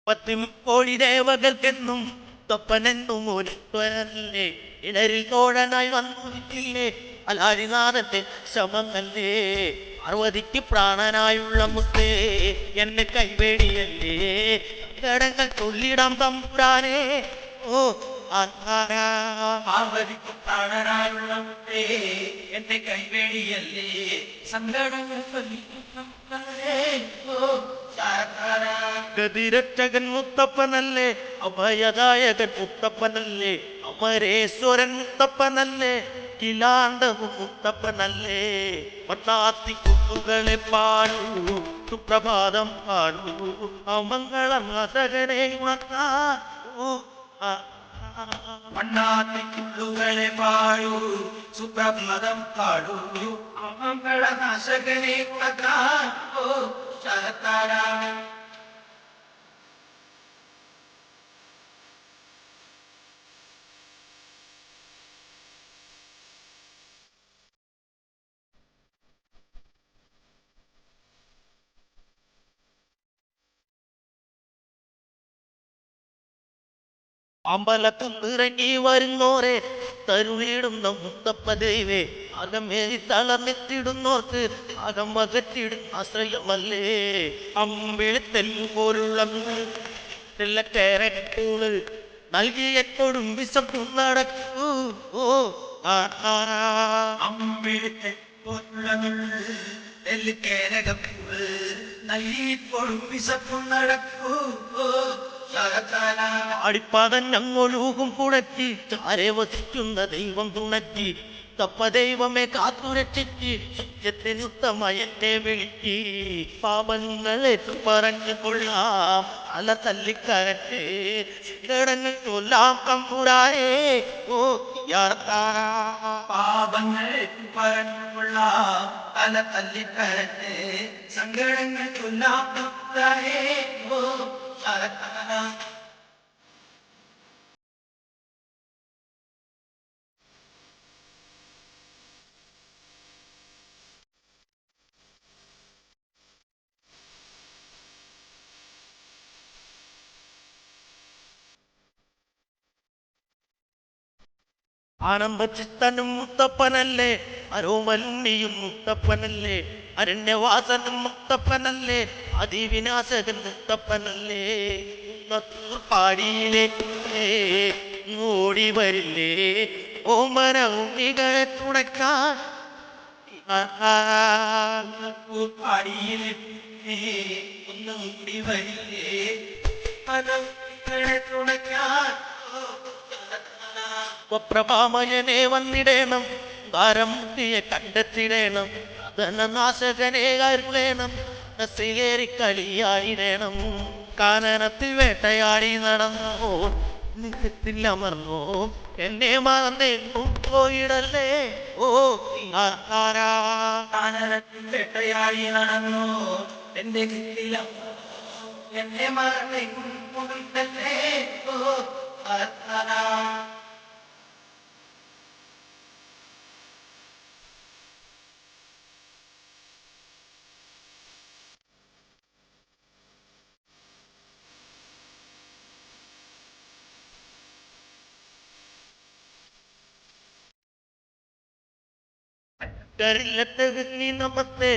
പത്തിമുക്കോടി ദേവകൾക്കെന്നും തൊപ്പനെന്നും ഒരുത്തനല്ലേ ഇടരിൽ തോഴനായി വന്നിട്ടില്ലേ അലാരിനാഥന്റെ ശമമല്ലേ അറുപതിക്ക് പ്രാണനായുള്ള മുത്തേ എന്നെ കൈവേടിയല്ലേ കടങ്ങൾ ചൊല്ലിടാം തമ്പുരാനെ ഓ പാർവതിക്ക് പ്രാണനായുള്ള മുത്തേ എന്നെ കൈവേടിയല്ലേ സങ്കടങ്ങൾ ഗതിരക്ഷകൻ മുത്തപ്പനല്ലേ അഭയദായകൻ മുത്തപ്പനല്ലേ അമരേശ്വരൻ മുത്തപ്പനല്ലേ കിലാണ്ടവും മുത്തപ്പനല്ലേ പട്ടാത്തി കുത്തുകളെ പാടൂ സുപ്രഭാതം പാടൂ അമംഗളം അസകനെ മണ്ണാത്തിക്കുള്ളുകളെ പാടൂ സുപ്രഭാതം പാടൂ അമംഗളനാശകനെ ഉണക്കാൻ ഓ ശരത്താരാ അമ്പലത്തിൽ ഇറങ്ങി വരുന്നോരെ തരുവിടുന്ന മുത്തപ്പ ദൈവേ അകമേറി തളർന്നിട്ടിടുന്നോർക്ക് അകം അകറ്റിടും ആശ്രയമല്ലേ അമ്പിളിത്തെല്ലു പോലുള്ള കേരളൂള് നൽകി എപ്പോഴും വിശപ്പു നടക്കൂ ഓ അമ്പിളിത്തെ നൽകിപ്പോഴും വിശപ്പു നടക്കൂ അടിപ്പാതൻ ഞങ്ങളൂകും പുണറ്റി ചാരെ വസിക്കുന്ന ദൈവം തുണറ്റി തപ്പ ദൈവമെ കാത്തുരക്ഷിച്ച് സത്യത്തിനുത്തമയത്തെ വിളിച്ച് പാപങ്ങളെ പറഞ്ഞു കൊള്ളാം അല തല്ലിക്കരട്ടെ കിടങ്ങൾ കൊല്ലാം തമ്പുരാനേ ഓ പാപങ്ങളെ പറഞ്ഞുകൊള്ളാം അല തല്ലിക്കരട്ടെ സങ്കടങ്ങൾ കൊല്ലാം തമ്പുരാനേ ഓ ആനന്ദചിത്തനും മുത്തപ്പനല്ലേ അരോമലുണ്ണിയും മുത്തപ്പനല്ലേ അരണ്യവാസനും മുത്തപ്പനല്ലേ അതിവിനാശകൻ മുത്തപ്പനല്ലേ പാടിയിലേക്ക് ഓടി വരില്ലേ ഓമന ഉണ്ണികളെ തുണക്കാൻ ഒന്ന് ഓടി വരില്ലേ മനങ്ങളെ തുണയ്ക്കാൻ പ്രഭാമയനെ വന്നിടേണം കാരമുക്തിയെ കണ്ടെത്തിടേണം ധനനാശകനെ കരുളേണം സ്വീകരി കളിയായിടേണം കാനനത്തിൽ വേട്ടയാടി നടന്നോ നിത്യത്തിൽ അമർന്നോ എന്നെ മറന്നെങ്ങും പോയിടല്ലേ ഓ കാനനത്തിൽ വേട്ടയാടി നടന്നോ എന്റെ എന്നെ മറന്നെങ്ങും പോയിടല്ലേ ഓ നമസ്തേ